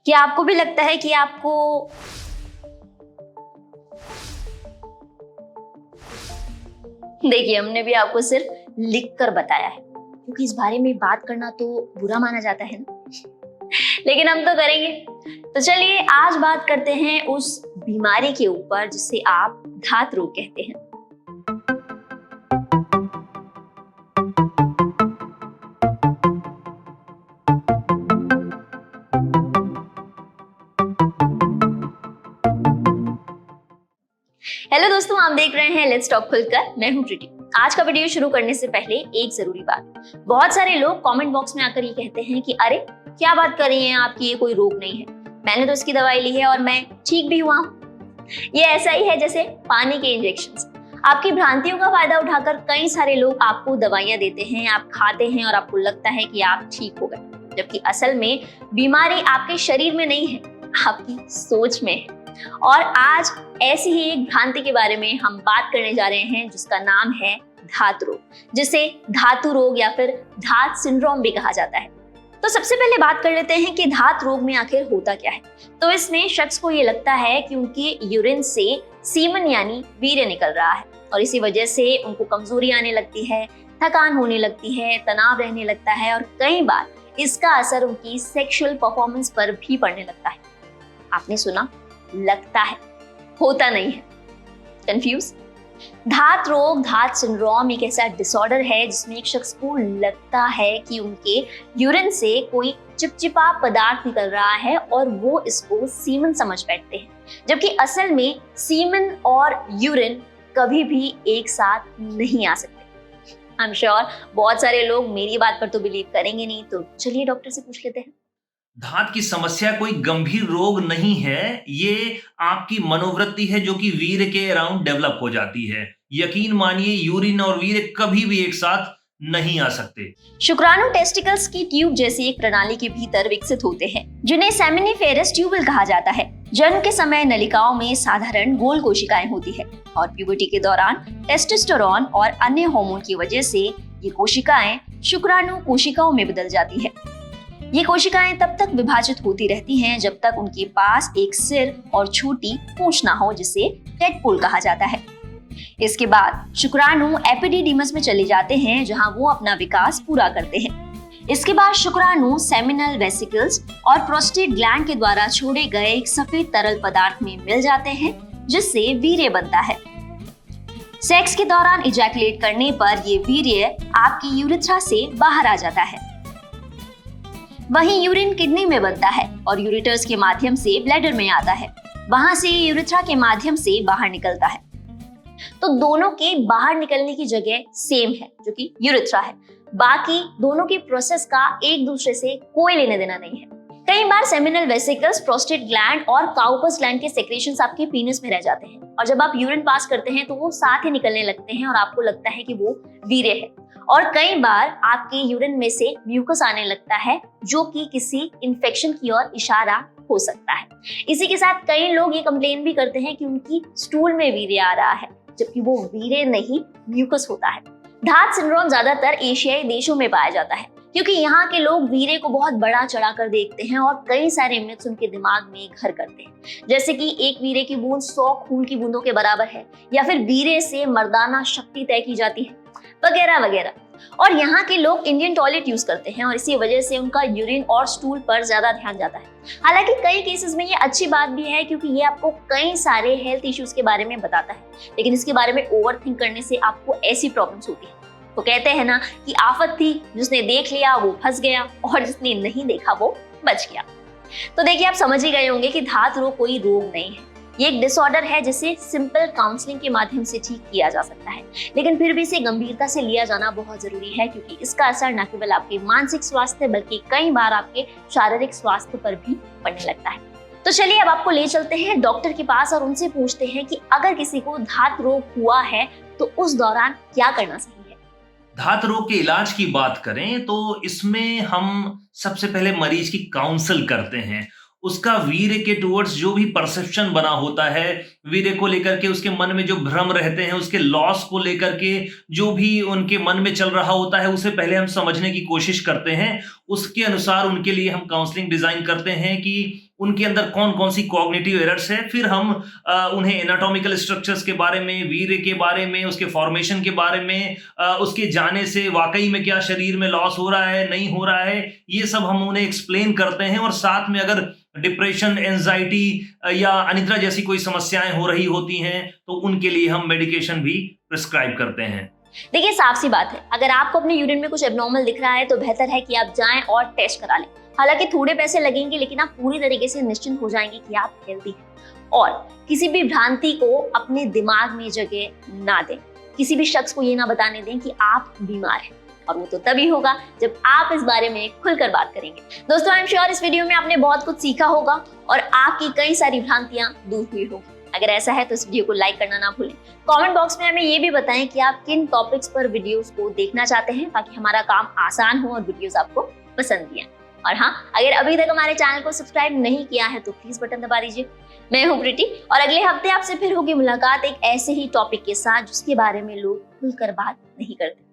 क्या आपको भी लगता है कि आपको देखिए, हमने भी आपको सिर्फ लिख कर बताया है क्योंकि इस बारे में बात करना तो बुरा माना जाता है ना, लेकिन हम तो करेंगे। तो चलिए आज बात करते हैं उस बीमारी के ऊपर जिसे आप धात रोग कहते हैं। हेलो दोस्तों, आप देख रहे हैं लेट्स टॉक खुलकर। मैं हूं प्रीति। आज का वीडियो शुरू करने से पहले एक जरूरी बात। बहुत सारे लोग कमेंट बॉक्स में आकर ये कहते हैं कि अरे क्या बात कर रही हैं आपकी, ये कोई रोग नहीं है, मैंने तो इसकी दवाई ली है और मैं ठीक भी हुआ हूं। ये ऐसा ही है जैसे पानी के इंजेक्शंस। आपकी भ्रांतियों का फायदा उठाकर कई सारे लोग आपको दवाइयां देते हैं, आप खाते हैं और आपको लगता है कि आप ठीक हो गए, जबकि असल में बीमारी आपके शरीर में नहीं है, आपकी सोच में है। और आज ऐसी ही एक भ्रांति के बारे में हम बात करने जा रहे हैं जिसका नाम है धात रोग, जिसे धातु रोग या फिर धात सिंड्रोम भी कहा जाता है। तो सबसे पहले बात कर लेते हैं कि धात रोग में आखिर होता क्या है। तो इसमें शख्स को ये लगता है कि उनके यूरिन से सीमन यानी वीर्य निकल रहा है और इसी वजह से उनको कमजोरी आने लगती है, थकान होने लगती है, तनाव रहने लगता है और कई बार इसका असर उनकी सेक्सुअल परफॉर्मेंस पर भी पड़ने लगता है। आपने सुना, लगता है, होता नहीं है। कंफ्यूज? धात रोग, धात सिंड्रोम एक ऐसा डिसऑर्डर है जिसमें एक शख्स को लगता है कि उनके यूरिन से कोई चिपचिपा पदार्थ निकल रहा है और वो इसको सीमन समझ बैठते हैं, जबकि असल में सीमन और यूरिन कभी भी एक साथ नहीं आ सकते। आई एम श्योर बहुत सारे लोग मेरी बात पर तो बिलीव करेंगे नहीं, तो चलिए डॉक्टर से पूछ लेते हैं। धात की समस्या कोई गंभीर रोग नहीं है, ये आपकी मनोवृत्ति है जो कि वीर्य के अराउंड डेवलप हो जाती है। यकीन मानिए यूरिन और वीर्य कभी भी एक साथ नहीं आ सकते। शुक्राणु टेस्टिकल्स की ट्यूब जैसी एक प्रणाली के भीतर विकसित होते हैं जिन्हें सेमिनिफेरस ट्यूबल कहा जाता है। जन्म के समय नलिकाओं में साधारण गोल कोशिकाएं होती है और प्यूबर्टी के दौरान टेस्टोस्टेरोन और अन्य हार्मोन की वजह से ये कोशिकाएं शुक्राणु कोशिकाओं में बदल जाती है। ये कोशिकाएं तब तक विभाजित होती रहती हैं जब तक उनके पास एक सिर और छोटी पूंछ ना हो, जिसे टेडपोल कहा जाता है। इसके बाद शुक्राणु एपिडिडीमस में चले जाते हैं जहां वो अपना विकास पूरा करते हैं। इसके बाद शुक्राणु सेमिनल वेसिकल्स और प्रोस्टेट ग्लैंड के द्वारा छोड़े गए एक सफेद तरल पदार्थ में मिल जाते हैं जिससे वीर्य बनता है। सेक्स के दौरान इजैकुलेट करने पर ये वीर्य आपकी यूरेथ्रा से बाहर आ जाता है। वहीं यूरिन किडनी में बनता है और यूरेटर्स के माध्यम से ब्लैडर में आता है, वहां से यूरेथ्रा के माध्यम से बाहर निकलता है। तो दोनों के बाहर निकलने की जगह सेम है जो कि यूरेथ्रा है। बाकी दोनों की प्रोसेस का एक दूसरे से कोई लेना देना नहीं है। कई बार सेमिनल वेसिकल्स, प्रोस्टेट ग्लैंड और काउपस ग्लैंड के सेक्रेशंस आपके पीनस में रह जाते हैं और जब आप यूरिन पास करते हैं तो वो साथ ही निकलने लगते हैं और आपको लगता है कि वो वीर्य है। और कई बार आपके यूरिन में से म्यूकस आने लगता है जो कि किसी इन्फेक्शन की ओर इशारा हो सकता है। इसी के साथ कई लोग ये कंप्लेन भी करते हैं कि उनकी स्टूल में वीर्य आ रहा है, जबकि वो वीर्य नहीं, म्यूकस होता है। धात सिंड्रोम ज्यादातर एशियाई देशों में पाया जाता है क्योंकि यहाँ के लोग वीर्य को बहुत बड़ा चढ़ाकर देखते हैं और कई सारे मिथ्स उनके दिमाग में घर करते हैं, जैसे कि एक वीर्य की बूंद 100 खून की बूंदों के बराबर है या फिर वीर्य से मर्दाना शक्ति तय की जाती है, वगैरह वगैरह। और यहाँ के लोग इंडियन टॉयलेट यूज करते हैं और इसी वजह से उनका यूरिन और स्टूल पर ज्यादा ध्यान जाता है। हालांकि कई केसेस में ये अच्छी बात भी है क्योंकि ये आपको कई सारे हेल्थ इश्यूज के बारे में बताता है, लेकिन इसके बारे में ओवरथिंक करने से आपको ऐसी प्रॉब्लम्स होती है। तो कहते हैं ना कि आफत थी, जिसने देख लिया वो फंस गया और जिसने नहीं देखा वो बच गया। तो देखिए, आप समझ ही गए होंगे कि धात रोग कोई रोग नहीं है, ये एक डिसऑर्डर है जिसे सिंपल काउंसलिंग के माध्यम से ठीक किया जा सकता है, लेकिन फिर भी इसे गंभीरता से लिया जाना बहुत जरूरी है क्योंकि इसका असर न केवल आपके मानसिक स्वास्थ्य बल्कि कई बार आपके शारीरिक स्वास्थ्य पर भी पड़ने लगता है। तो चलिए अब आपको ले चलते हैं डॉक्टर के पास और उनसे पूछते हैं कि अगर किसी को धात रोग हुआ है तो उस दौरान क्या करना सही है। धात रोग के इलाज की बात करें तो इसमें हम सबसे पहले मरीज की काउंसल करते हैं। उसका वीर्य के टुवर्ड्स जो भी परसेप्शन बना होता है, वीर्य को लेकर के उसके मन में जो भ्रम रहते हैं, उसके लॉस को लेकर के जो भी उनके मन में चल रहा होता है, उसे पहले हम समझने की कोशिश करते हैं। उसके अनुसार उनके लिए हम काउंसलिंग डिजाइन करते हैं कि उनके अंदर कौन-कौन सी कॉग्निटिव एरर्स है, फिर हम उन्हें एनाटॉमिकल स्ट्रक्चर्स के बारे में, वीर्य के बारे में, उसके फॉर्मेशन के बारे में, उसके जाने से वाक़ई में क्या शरीर में लॉस हो रहा है, नहीं हो रहा है, ये सब हम उन्हें एक्सप्लेन करते हैं। और साथ में अगर डिप्रेशन, एंजाइटी या अनिद्रा जैसी कोई समस्याएँ हो रही होती हैं, तो उनके लिए हम मेडिकेशन भी प्रिस्क्राइब करते हैं। देखिए, साफ सी बात है, अगर आपको अपने यूरिन में कुछ एब्नॉर्मल दिख रहा है तो बेहतर है कि आप जाएं और टेस्ट करा लें। हालांकि थोड़े पैसे लगेंगे, लेकिन आप पूरी तरीके से निश्चिंत हो जाएंगे कि आप हेल्दी हैं। और किसी भी भ्रांति को अपने दिमाग में जगह ना दें। किसी भी शख्स को ये ना बताने दें कि आप बीमार हैं, और वो तो तभी होगा जब आप इस बारे में खुलकर बात करेंगे। दोस्तों, आई एम श्योर इस वीडियो में आपने बहुत कुछ सीखा होगा और आपकी कई सारी भ्रांतियां दूर हुई होगी। अगर ऐसा है तो इस वीडियो को लाइक करना ना भूलें। कमेंट बॉक्स में हमें ये भी बताएं कि आप किन टॉपिक्स पर वीडियोस को देखना चाहते हैं, ताकि हमारा काम आसान हो और वीडियोस आपको पसंद भी आए। और हाँ, अगर अभी तक हमारे चैनल को सब्सक्राइब नहीं किया है तो प्लीज बटन दबा दीजिए। मैं हूँ प्रीति, और अगले हफ्ते आपसे फिर होगी मुलाकात एक ऐसे ही टॉपिक के साथ जिसके बारे में लोग खुलकर बात नहीं करते।